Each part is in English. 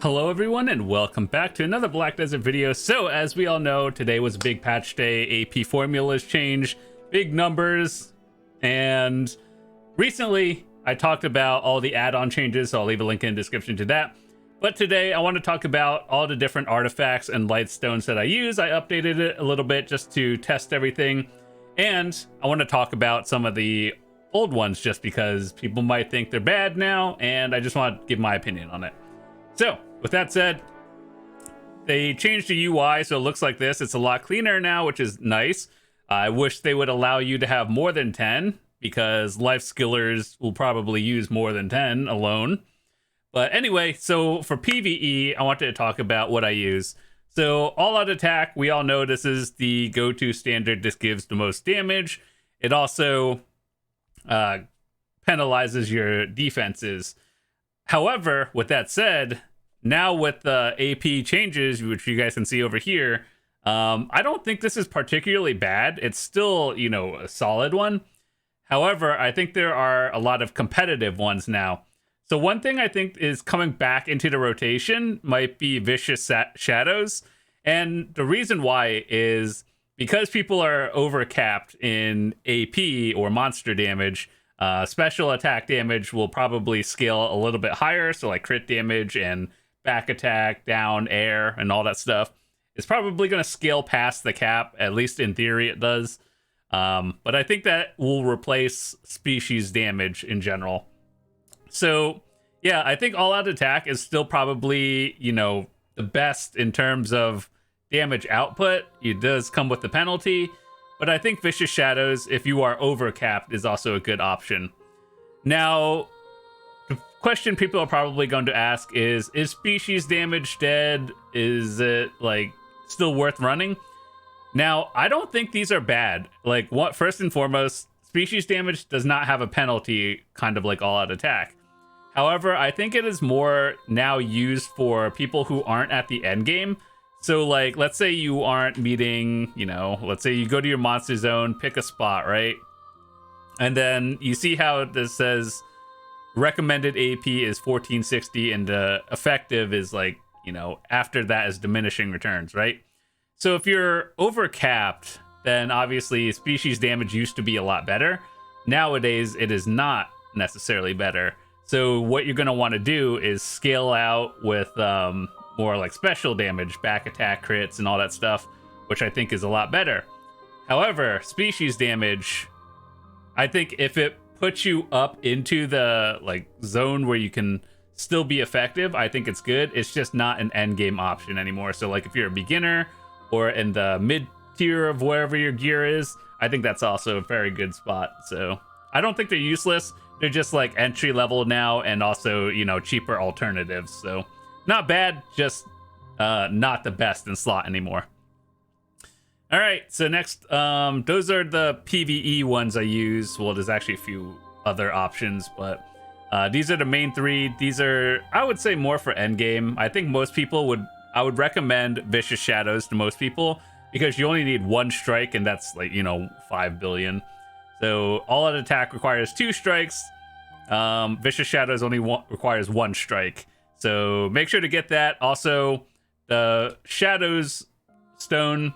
Hello everyone and welcome back to another Black Desert video. So as we all know, today was a big patch day, AP formulas changed, big numbers, and recently I talked about all the add-on changes, so I'll leave a link in the description to that. But today I want to talk about all the different artifacts and lightstones that I use. I updated it a little bit just to test everything, and I want to talk about some of the old ones just because people might think they're bad now, and I just want to give my opinion on it. So, with that said, they changed the UI, so it looks like this. It's a lot cleaner now, which is nice. I wish they would allow you to have more than 10, because Lifeskillers will probably use more than 10 alone. But anyway, so for PvE, I wanted to talk about what I use. So, all-out attack, we all know this is the go-to standard. This gives the most damage. It also penalizes your defenses. However, with that said, now with the AP changes, which you guys can see over here, I don't think this is particularly bad. It's still, a solid one. However, I think there are a lot of competitive ones now. So one thing I think is coming back into the rotation might be Vicious Shadows. And the reason why is because people are overcapped in AP or monster damage. Special attack damage will probably scale a little bit higher, so like crit damage and back attack, down, air, and all that stuff is probably going to scale past the cap, at least in theory it does. But I think that will replace species damage in general. So, yeah, I think all-out attack is still probably, the best in terms of damage output. It does come with the penalty. But I think Vicious Shadows, if you are overcapped, is also a good option. Now, the question people are probably going to ask is species damage dead? Is it, still worth running? Now, I don't think these are bad. First and foremost, species damage does not have a penalty, kind of like all-out attack. However, I think it is more now used for people who aren't at the end game. So, let's say you aren't meeting, let's say you go to your monster zone, pick a spot, right? And then you see how this says recommended AP is 1460 and the effective is after that is diminishing returns, right? So if you're overcapped, then obviously species damage used to be a lot better. Nowadays, it is not necessarily better. So what you're going to want to do is scale out with more like special damage, back attack, crits, and all that stuff, which I think is a lot better. However, species damage, I think if it puts you up into the zone where you can still be effective, I think it's good. It's just not an end game option anymore. So if you're a beginner or in the mid tier of wherever your gear is, I think that's also a very good spot. So I don't think they're useless. They're just entry level now and also, cheaper alternatives. So not bad, just not the best in slot anymore. All right, so next, those are the PvE ones I use. Well, there's actually a few other options, but these are the main three. These are, I would say, more for endgame. I think most people I would recommend Vicious Shadows to most people because you only need one strike, and that's 5 billion. So all-out attack requires 2 strikes. Vicious Shadows only requires 1 strike. So make sure to get that. Also, the Shadows Stone,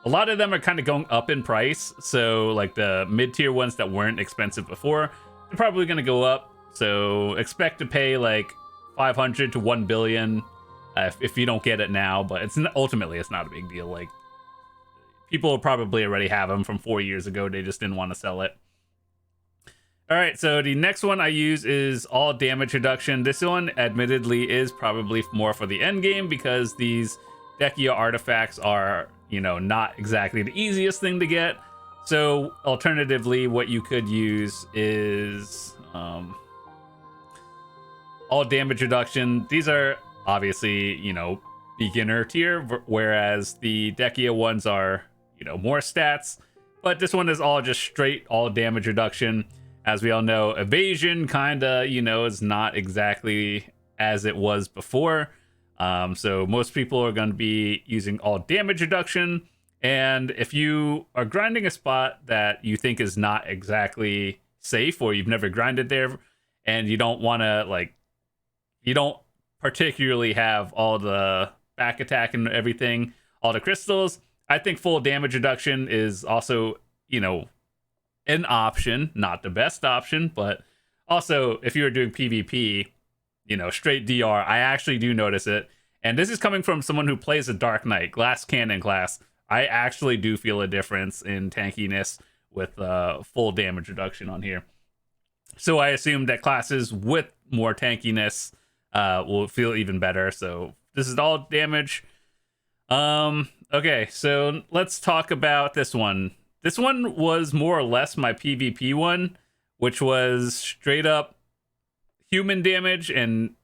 a lot of them are kind of going up in price. So the mid-tier ones that weren't expensive before, they're probably going to go up. So expect to pay 500 to 1 billion if you don't get it now. But ultimately, it's not a big deal. People probably already have them from 4 years ago. They just didn't want to sell it. All right, so the next one I use is all damage reduction. This one, admittedly, is probably more for the end game because these Dekia artifacts are, not exactly the easiest thing to get. So, alternatively, what you could use is all damage reduction. These are obviously, beginner tier, whereas the Dekia ones are, more stats. But this one is all just straight all damage reduction. As we all know, evasion kinda, is not exactly as it was before. So most people are going to be using all damage reduction. And if you are grinding a spot that you think is not exactly safe or you've never grinded there and you don't want to you don't particularly have all the back attack and everything, all the crystals, I think full damage reduction is also, an option, not the best option, but also if you were doing PvP, straight DR, I actually do notice it. And this is coming from someone who plays a Dark Knight, Glass Cannon class. I actually do feel a difference in tankiness with full damage reduction on here. So I assume that classes with more tankiness will feel even better. So this is all damage. Okay, so let's talk about this one. This one was more or less my PvP one, which was straight up human damage, and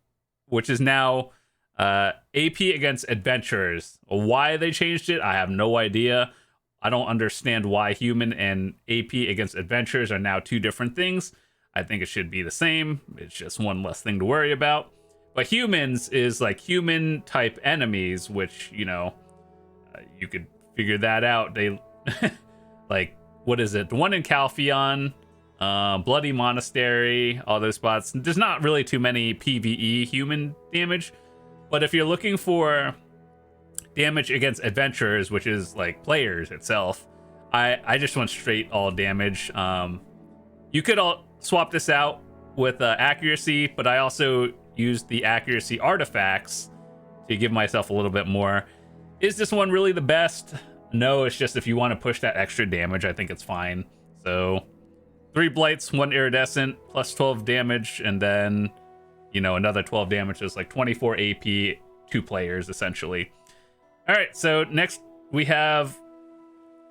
which is now AP against adventurers. Why they changed it, I have no idea. I don't understand why human and AP against adventurers are now two different things. I think it should be the same. It's just one less thing to worry about. But humans is like human type enemies, which, you could figure that out. They like, what is it? The one in Calpheon, Bloody Monastery, all those spots. There's not really too many PvE human damage. But if you're looking for damage against adventurers, which is like players itself, I just went straight all damage. You could all swap this out with accuracy, but I also used the accuracy artifacts to give myself a little bit more. Is this one really the best? No, it's just if you want to push that extra damage, I think it's fine. So 3 blights, 1 iridescent, plus 12 damage, and then another 12 damage is like 24 AP, 2 players essentially. All right, so next we have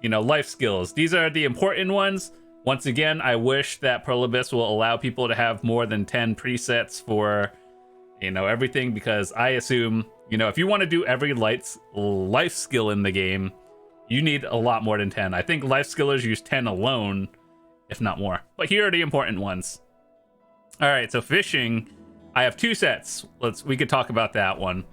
life skills. These are the important ones. Once again, I wish that Perlibus will allow people to have more than 10 presets for everything, because I assume if you want to do every life skill in the game, you need a lot more than 10. I think life skillers use 10 alone, if not more. But here are the important ones. All right, so fishing, I have 2 sets. We could talk about that one.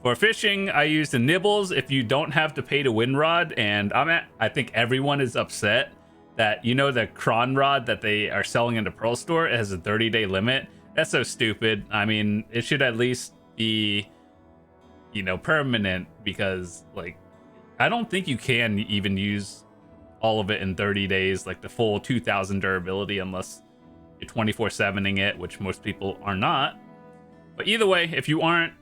For fishing, I use the nibbles if you don't have to pay to win rod, and I think everyone is upset that the cron rod that they are selling in the Pearl store, it has a 30-day limit. That's so stupid. I mean, it should at least be permanent, because like I don't think you can even use all of it in 30 days, like the full 2000 durability, unless you're 24/7ing it, which most people are not. But either way, if you aren't,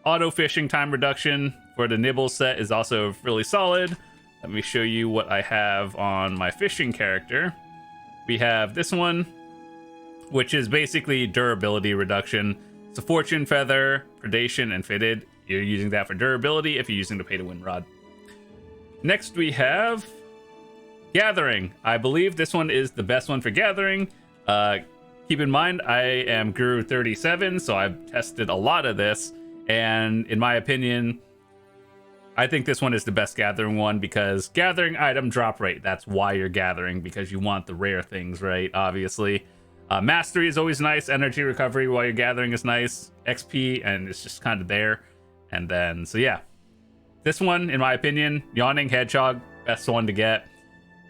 auto fishing time reduction for the nibble set is also really solid. Let me show you what I have on my fishing character. We have this one, which is basically durability reduction. It's a fortune feather, predation, and fitted. You're using that for durability if you're using the pay to win rod. Next we have gathering. I believe this one is the best one for gathering. Keep in mind, I am Guru 37, so I've tested a lot of this, and in my opinion, I think this one is the best gathering one, because gathering item drop rate, that's why you're gathering, because you want the rare things, right? Obviously. Mastery is always nice. Energy recovery while you're gathering is nice. XP, and it's just kind of there. And then, so yeah. This one, in my opinion, Yawning Hedgehog, best one to get.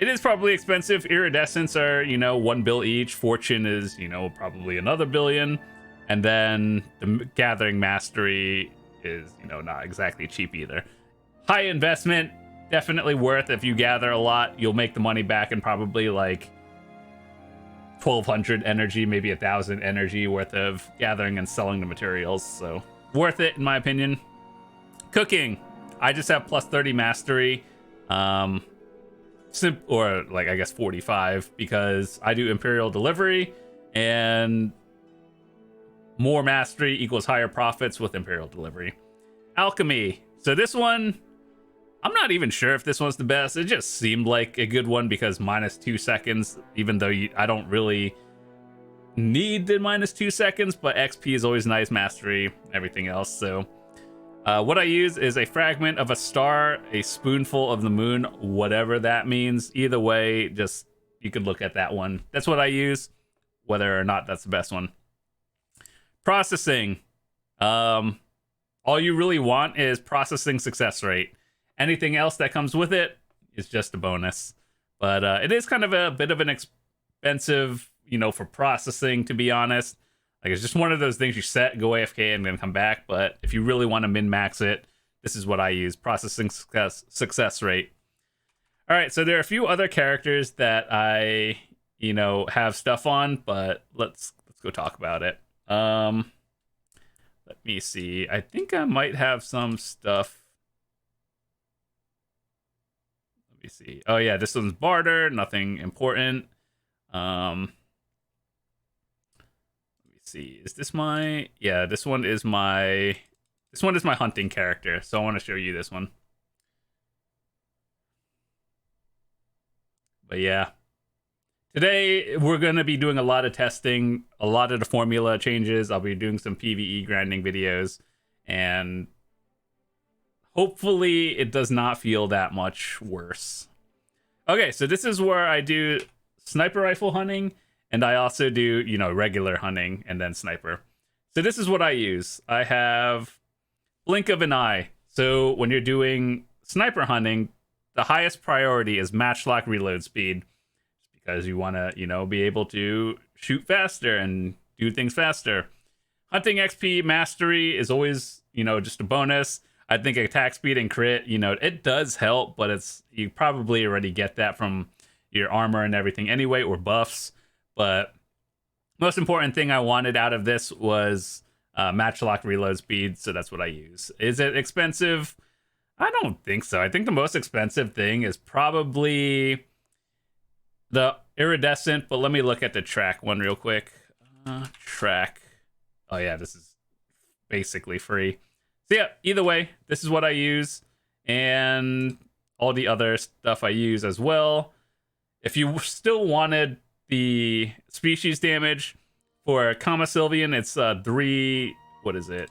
It is probably expensive. Iridescents are, 1 bill each. Fortune is, probably another billion. And then the Gathering Mastery is, not exactly cheap either. High investment, definitely worth. If you gather a lot, you'll make the money back in probably like 1200 energy, maybe 1000 energy worth of gathering and selling the materials. So worth it, in my opinion. Cooking, I just have plus 30 mastery, or like I guess 45, because I do Imperial Delivery, and more mastery equals higher profits with Imperial Delivery. Alchemy, so this one, I'm not even sure if this one's the best. It just seemed like a good one because -2 seconds, even though I don't really need the -2 seconds, but XP is always nice, mastery, everything else. So what I use is a fragment of a star, a spoonful of the moon, whatever that means. Either way, just you could look at that one. That's what I use, whether or not that's the best one. Processing. All you really want is processing success rate. Anything else that comes with it is just a bonus. But it is kind of a bit of an expensive, for processing, to be honest. Like, it's just one of those things you set, go AFK, and then come back. But if you really want to min-max it, this is what I use. Processing success rate. All right, so there are a few other characters that I, have stuff on, but let's go talk about it. Let me see. I think I might have some stuff. Let me see. Oh yeah, this one's barter, nothing important. Let me see. Is this my? Yeah, this one is my hunting character. So I want to show you this one. But yeah, today we're going to be doing a lot of testing, a lot of the formula changes. I'll be doing some PvE grinding videos, and hopefully it does not feel that much worse. Okay, so this is where I do sniper rifle hunting, and I also do, regular hunting and then sniper. So this is what I use. I have blink of an eye. So when you're doing sniper hunting, the highest priority is matchlock reload speed, because you want to, be able to shoot faster and do things faster. Hunting XP mastery is always, just a bonus. I think attack speed and crit, it does help, but you probably already get that from your armor and everything anyway, or buffs. But most important thing I wanted out of this was matchlock reload speed, so that's what I use. Is it expensive? I don't think so. I think the most expensive thing is probably the iridescent, but let me look at the track one real quick. Track. Oh yeah, this is basically free. So yeah, either way, this is what I use, and all the other stuff I use as well. If you still wanted the species damage for Kama Sylvian, it's 3, what is it?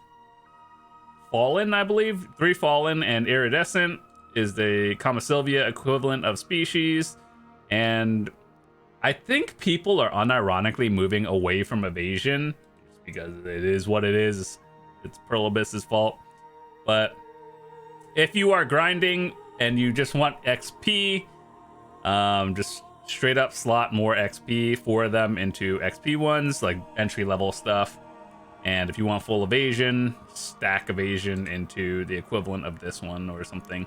Fallen, I believe. 3 Fallen and Iridescent is the Kama Sylvia equivalent of species. And I think people are unironically moving away from evasion, just because it is what it is. It's Pearl Abyss's fault. But if you are grinding and you just want XP, just straight up slot more XP for them into XP ones, like entry level stuff. And if you want full evasion, stack evasion into the equivalent of this one or something.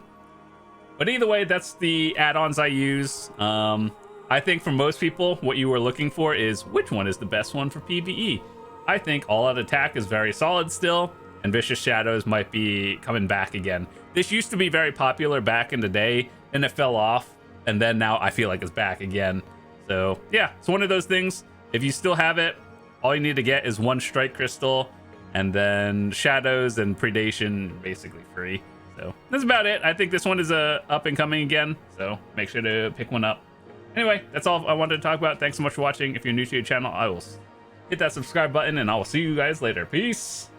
But either way, that's the add-ons I use. I think for most people, what you were looking for is which one is the best one for PvE. I think All Out Attack is very solid still, and Vicious Shadows might be coming back again. This used to be very popular back in the day, and it fell off, and then now I feel like it's back again. So yeah, it's one of those things. If you still have it, all you need to get is 1 strike crystal, and then shadows and predation basically free. So that's about it. I think this one is up and coming again, so make sure to pick one up. Anyway, that's all I wanted to talk about. Thanks so much for watching. If you're new to the channel, I will hit that subscribe button, and I will see you guys later. Peace.